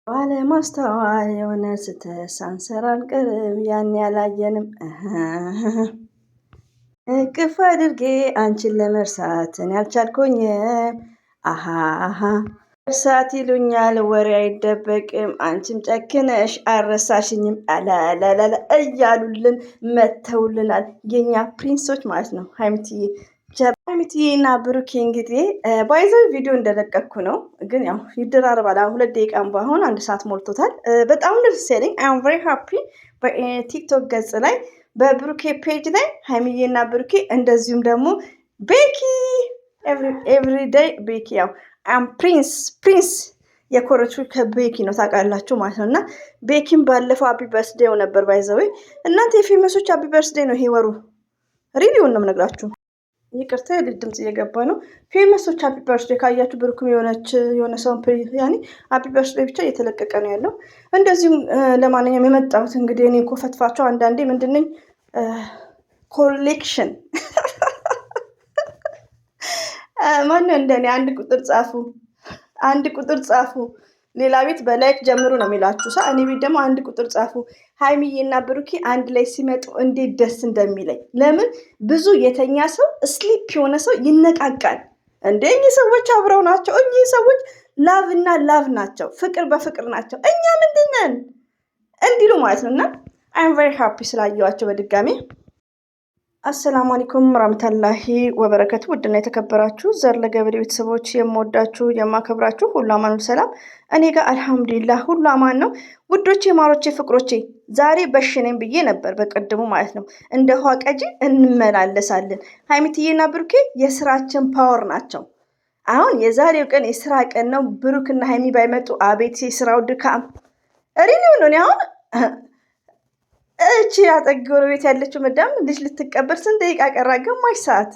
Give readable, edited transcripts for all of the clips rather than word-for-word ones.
ባለማስተዋል የሆነ ስህተት ሳንሰራ አንቀርም ያን ያላየንም። እቅፍ አድርጌ አንቺን ለመርሳት እኔ አልቻልኩኝም። አሃ እርሳት ይሉኛል ወሬ አይደበቅም፣ አንቺም ጨክነሽ አልረሳሽኝም አላላላ እያሉልን መተውልናል የኛ ፕሪንሶች ማለት ነው። ሀይሚትዬ እና ብሩኬ እንግዲህ ባይዘው ቪዲዮ እንደለቀኩ ነው፣ ግን ያው ይደራርባል። 2 ደቂቃም ባይሆን 1 ሰዓት ሞልቶታል። በጣም ደስ ያለኝ አይ አም ቬሪ ሃፒ በቲክቶክ ገጽ ላይ በብሩኬ ፔጅ ላይ ሀይሚዬ እና ብሩኬ እንደዚሁም ደግሞ ቤኪ ኤቭሪዴይ ቤኪ ያው አም ፕሪንስ የኮረቹ ከቤኪ ነው ታውቃላችሁ ማለት ነው። እና ቤኪም ባለፈው አቢ በርስዴው ነበር ባይዘው እናንተ የፌመሶች አቢ በርስዴይ ነው ይሄ ወሩ ሪሊውን ነው የምነግራችሁ። ይቅርታ የልጅ ድምጽ እየገባ ነው። ፌመሶች ሃፒ በርስዴ ካያችሁ ብሩክም የሆነ ሰው ያኔ ሃፒ በርስዴ ብቻ እየተለቀቀ ነው ያለው። እንደዚሁም ለማንኛውም የመጣሁት እንግዲህ እኔ እኮ ፈትፋቸው አንዳንዴ ምንድነኝ ኮሌክሽን ማነው እንደኔ አንድ ቁጥር ጻፉ። ሌላ ቤት በላይክ ጀምሩ ነው የሚላችሁ ሰው፣ እኔ ቤት ደግሞ 1 ቁጥር ጻፉ። ሀይሚዬና ብሩኬ አንድ ላይ ሲመጡ እንዴት ደስ እንደሚለኝ። ለምን ብዙ የተኛ ሰው ስሊፕ የሆነ ሰው ይነቃቃል። እንደ እኚህ ሰዎች አብረው ናቸው። እኚህ ሰዎች ላቭ እና ላቭ ናቸው፣ ፍቅር በፍቅር ናቸው። እኛ ምንድነን እንዲሉ ማለት ነው። እና አይም ቬሪ ሃፒ ስላየዋቸው በድጋሚ። አሰላሙ አለይኩም ወራህመቱላሂ ወበረከቱ። ውድና የተከበራችሁ ዘር ለገበሬ ቤተሰቦች የምወዳችሁ የማከብራችሁ ሁሉ አማን ሰላም፣ እኔ ጋር አልሐምዱሊላህ ሁሉ አማን ነው። ውዶቼ ማሮቼ ፍቅሮቼ ዛሬ በሽኔም ብዬ ነበር በቀድሙ ማለት ነው። እንደ ውሃ ቀጂ እንመላለሳለን። ሀይሚትዬና ብሩኬ የስራችን ፓወር ናቸው። አሁን የዛሬው ቀን የስራ ቀን ነው። ብሩክና ሀይሚ ባይመጡ አቤት የስራው ድካም ሪሊው ነው። አሁን እቺ አጠገብ ቤት ያለችው መዳም ልጅ ልትቀበል ስንት ደቂቃ ቀራ? ግማሽ ሰዓት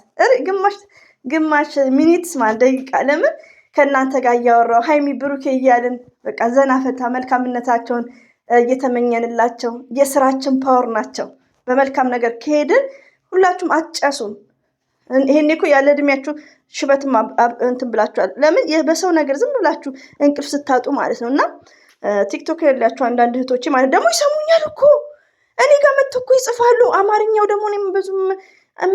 ግማሽ ሚኒትስ ማለት ደቂቃ። ለምን ከእናንተ ጋር እያወራው ሀይሚ ብሩኬ እያልን በቃ ዘና ፈታ መልካምነታቸውን እየተመኘንላቸው የስራችን ፓወር ናቸው። በመልካም ነገር ከሄድን ሁላችሁም አትጨሱም። ይሄኔ እኮ ያለ እድሜያችሁ ሽበትም እንትን ብላችኋል። ለምን በሰው ነገር ዝም ብላችሁ እንቅልፍ ስታጡ ማለት ነው። እና ቲክቶክ ያላችሁ አንዳንድ እህቶቼ ማለት ደግሞ ይሰሙኛል እኮ እኔ ጋር መጥተው እኮ ይጽፋሉ። አማርኛው ደግሞ እኔም ብዙም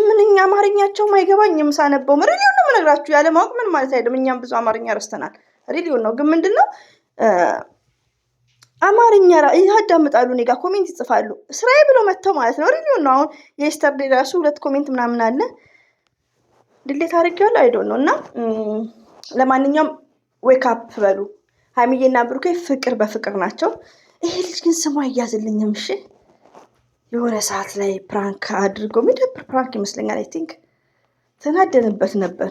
ምንኛ አማርኛቸውም አይገባኝም ሳነበው። ሪሊውን ነው የምነግራችሁ፣ ያለ ማወቅ ምን ማለት አይደለም። እኛም ብዙ አማርኛ ረስተናል። ሪሊውን ነው ግን ምንድነው አማርኛ ያዳምጣሉ፣ እኔ ጋር ኮሜንት ይጽፋሉ። ስራዬ ብለው መጥተው ማለት ነው። ሪሊውን ነው። አሁን የስተርዴ ራሱ 2 ኮሜንት ምናምን አለ ድሌት አድርጌዋለሁ አይዶን ነው። እና ለማንኛውም ዌክ አፕ በሉ። ሀይሚዬና ብሩኬ ፍቅር በፍቅር ናቸው። ይሄ ልጅ ግን ስሙ አያዝልኝም። እሺ የሆነ ሰዓት ላይ ፕራንክ አድርጎ የሚደብር ፕራንክ ይመስለኛል። አይ ቲንክ ተናደንበት ነበር።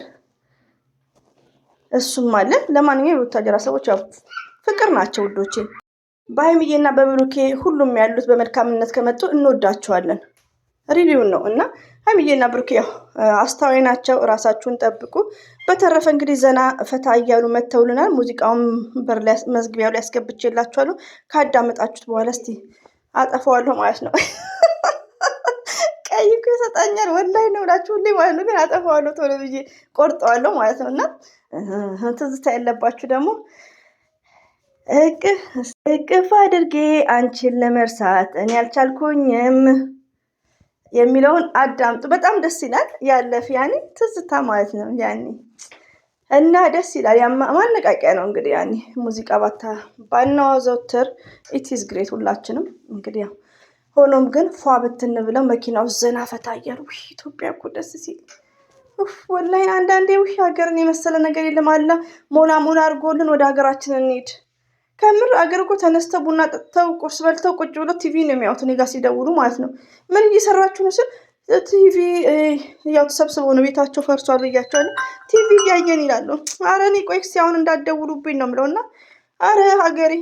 እሱም አለ። ለማንኛውም የወታደራ ሰዎች ያው ፍቅር ናቸው ውዶቼ። በሀይሚዬና በብሩኬ ሁሉም ያሉት በመልካምነት ከመጡ እንወዳቸዋለን። ሪሊውን ነው። እና ሀይሚዬና ብሩኬ ያው አስተዋይ ናቸው። እራሳችሁን ጠብቁ። በተረፈ እንግዲህ ዘና ፈታ እያሉ መተውልናል። ሙዚቃውን መዝግቢያው ላይ ያስገብቼላችኋለሁ። ካዳመጣችሁት በኋላ እስቲ አጠፋዋለሁ ማለት ነው። ቀይ እኮ ይሰጣኛል ወላሂ ነው ብላችሁ ሁሌ ማለት ነው። ግን አጠፋዋለሁ ቶሎ ብዬ ቆርጠዋለሁ ማለት ነው። እና ትዝታ ያለባችሁ ደግሞ እቅፍ አድርጌ አንቺን ለመርሳት እኔ አልቻልኩኝም የሚለውን አዳምጡ። በጣም ደስ ይላል። ያለፈ ያኔ ትዝታ ማለት ነው ያኔ እና ደስ ይላል። ማነቃቂያ ነው እንግዲህ ያኔ ሙዚቃ ባናዘወትር ኢትስ ግሬት ሁላችንም እንግዲህ ያው ሆኖም ግን ፏ ብትን ብለው መኪና ውስጥ ዘና ፈታ እያሉ ኢትዮጵያ እኮ ደስ ሲል ወላሂ አንዳንዴ ሀገርን የመሰለ ነገር የለም። አላ ሞላ አድርጎልን ወደ ሀገራችን እንሂድ። ከምር አገር እኮ ተነስተው ቡና ጠጥተው ቁርስ በልተው ቁጭ ብለው ቲቪ ነው የሚያዩት። እኔ ጋር ሲደውሉ ማለት ነው ምን እየሰራችሁ ነው ስል ቲቪ ያው ተሰብስበው ነው ቤታቸው ፈርሷል ብያቸዋለሁ። ቲቪ እያየን ይላሉ። አረ እኔ ቆይ እስኪ አሁን እንዳትደውሉብኝ ነው የምለውና አረ ሀገሬ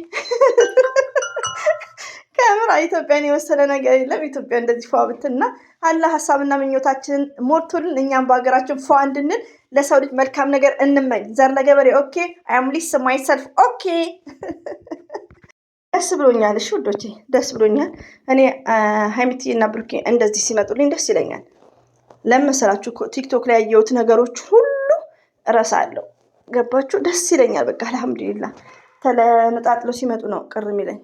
ከምር ኢትዮጵያን የመሰለ ነገር የለም። ኢትዮጵያ እንደዚህ ፏ ብትና አላህ ሀሳብና ምኞታችንን ሞልቶልን እኛም በሀገራችን ፏ እንድንል ለሰው ልጅ መልካም ነገር እንመኝ። ዘር ለገበሬ ኦኬ። አይ አም ሊስ ማይሰልፍ ኦኬ ደስ ብሎኛል። እሺ ውዶቼ ደስ ብሎኛል። እኔ ሀይሚትዬ እና ብሩኬ እንደዚህ ሲመጡልኝ ደስ ይለኛል። ለመሰላችሁ ቲክቶክ ላይ ያየሁት ነገሮች ሁሉ እረሳለሁ። ገባችሁ? ደስ ይለኛል። በቃ አልሐምዱሊላህ ተለነጣጥሎ ሲመጡ ነው ቅር የሚለኝ።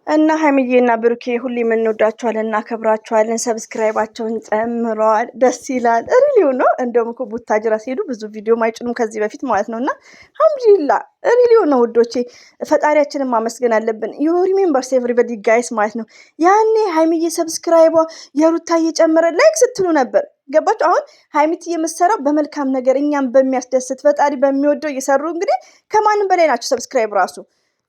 እና ሀይሚዬ እና ብሩኬ ሁሌም እንወዳቸዋለን፣ እናከብራቸዋለን። ሰብስክራይባቸውን ጨምረዋል። ደስ ይላል። ሪሊው ነው። እንደውም እኮ ቡታጅራ ሲሄዱ ብዙ ቪዲዮ አይጭኑም ከዚህ በፊት ማለት ነው። እና አልሐምዱሊላ ሪሊው ነው ውዶቼ። ፈጣሪያችንን ማመስገን አለብን። ዩ ሪሜምበርስ ኤቭሪበዲ ጋይስ ማለት ነው። ያኔ ሀይሚዬ ሰብስክራይቧ የሩታ እየጨመረ ላይክ ስትሉ ነበር። ገባችሁ? አሁን ሀይሚት የምትሰራው በመልካም ነገር እኛም በሚያስደስት ፈጣሪ በሚወደው እየሰሩ እንግዲህ ከማንም በላይ ናቸው። ሰብስክራይብ ራሱ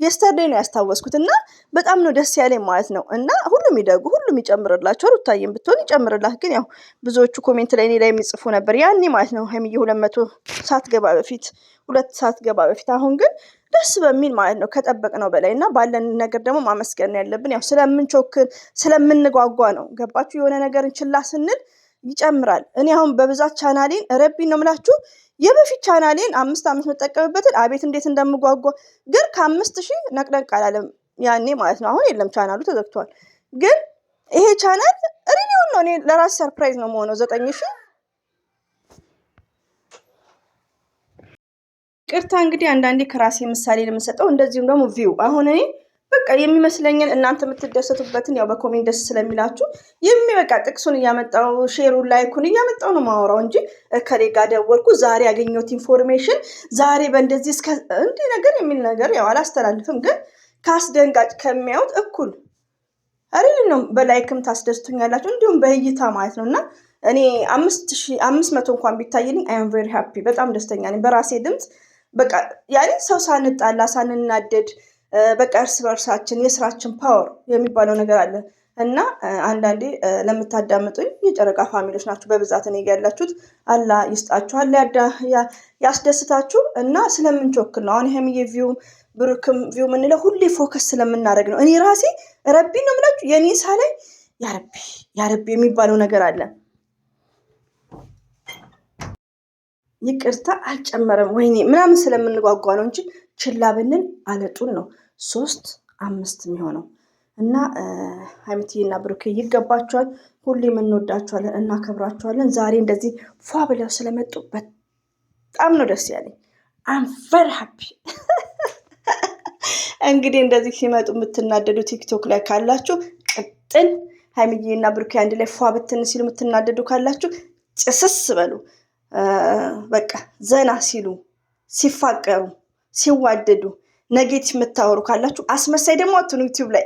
የስተርዴይ ነው ያስታወስኩት እና በጣም ነው ደስ ያለኝ ማለት ነው። እና ሁሉም ይደጉ፣ ሁሉም ይጨምርላቸው። ሩታዬም ብትሆን ይጨምርላት። ግን ያው ብዙዎቹ ኮሜንት ላይ እኔ ላይ የሚጽፉ ነበር ያኔ ማለት ነው ሀይሚዬ 200 ሳትገባ በፊት 2 ሳትገባ በፊት። አሁን ግን ደስ በሚል ማለት ነው ከጠበቅነው በላይ እና ባለን ነገር ደግሞ ማመስገን ያለብን ያው ስለምንቾክን ስለምንጓጓ ነው። ገባችሁ? የሆነ ነገርን ችላ ስንል ይጨምራል። እኔ አሁን በብዛት ቻናሌን ረቢ ነው የምላችሁ የበፊት ቻናሌን 5 ዓመት መጠቀምበትን አቤት እንዴት እንደምጓጓ ግን ከ5000 ነቅነቅ አላለም ያኔ ማለት ነው። አሁን የለም ቻናሉ ተዘግቷል። ግን ይሄ ቻናል ሪኒው ነው። እኔ ለራሴ ሰርፕራይዝ ነው የምሆነው 9000 ቅርታ እንግዲህ አንዳንዴ ከራሴ ምሳሌ ለምሰጠው እንደዚሁም ደግሞ ቪው አሁን እኔ በቃ የሚመስለኝን እናንተ የምትደሰቱበትን ያው በኮሜንት ደስ ስለሚላችሁ የሚበቃ ጥቅሱን እያመጣው ሼሩን ላይኩን እያመጣው ነው ማወራው እንጂ ከሌ ጋር ደወልኩ ዛሬ ያገኘሁት ኢንፎርሜሽን ዛሬ በእንደዚህ እስከ እንዲህ ነገር የሚል ነገር ያው አላስተላልፍም። ግን ካስደንጋጭ ከሚያዩት እኩል አሪፍ ነው። በላይክም ታስደስቱኛላችሁ እንዲሁም በእይታ ማለት ነው። እና እኔ 500 እንኳን ቢታይልኝ አይ አም ቬሪ ሃፒ በጣም ደስተኛ ነኝ በራሴ ድምፅ። በቃ ያኔ ሰው ሳንጣላ ሳንናደድ በቃ እርስ በርሳችን የስራችን ፓወር የሚባለው ነገር አለ። እና አንዳንዴ ለምታዳምጡኝ የጨረቃ ፋሚሊዎች ናችሁ በብዛት እኔ ጋር ያላችሁት። አላህ ይስጣችሁ፣ አላህ ያስደስታችሁ። እና ስለምንቾክል ነው አሁን ሀይሚዬ ቪው ብሩክም ቪው የምንለው ሁሌ ፎከስ ስለምናደርግ ነው። እኔ ራሴ ረቢ ነው የምላችሁ የኔ ሳላይ ያረቢ የሚባለው ነገር አለ። ይቅርታ አልጨመረም ወይኔ ምናምን ስለምንጓጓ ነው እንጂ ችላ ብንል አለጡን ነው 3 5 የሚሆነው። እና ሀይሚትዬና ብሩኬ ይገባቸዋል። ሁሌም እንወዳቸዋለን፣ እናከብራቸዋለን። ዛሬ እንደዚህ ፏ ብለው ስለመጡ በጣም ነው ደስ ያለኝ። አም ቨሪ ሃፒ። እንግዲህ እንደዚህ ሲመጡ የምትናደዱ ቲክቶክ ላይ ካላችሁ ቅጥል ሀይሚዬና ብሩኬ አንድ ላይ ፏ ብትን ሲሉ የምትናደዱ ካላችሁ ጭስስ በሉ። በቃ ዘና ሲሉ ሲፋቀሩ ሲዋደዱ ነጌቲቭ የምታወሩ ካላችሁ አስመሳይ ደግሞ አትኑ። ዩቲዩብ ላይ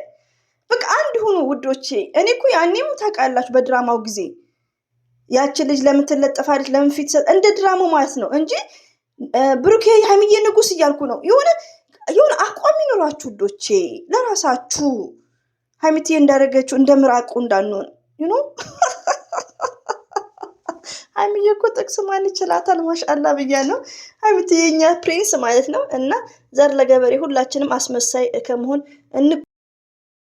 በቃ አንድ ሁኑ ውዶቼ። እኔ እኮ ያኔም ታውቃላችሁ በድራማው ጊዜ ያቺ ልጅ ለምን ትለጠፋለች ለምን ፊት እንደ ድራማው ማለት ነው እንጂ ብሩኬ ሀይሚዬ ንጉስ እያልኩ ነው። የሆነ አቋም ይኖራችሁ ውዶቼ ለራሳችሁ። ሀይሚትዬ እንዳደረገችው እንደ ምራቁ እንዳንሆን ዩ ኖ ሀይሚዬ እኮ ጥቅስ ማን ይችላታል? ማሻአላ ብያለሁ። ሀይሚትዬ የኛ ፕሪንስ ማለት ነው። እና ዘር ለገበሬ ሁላችንም አስመሳይ ከመሆን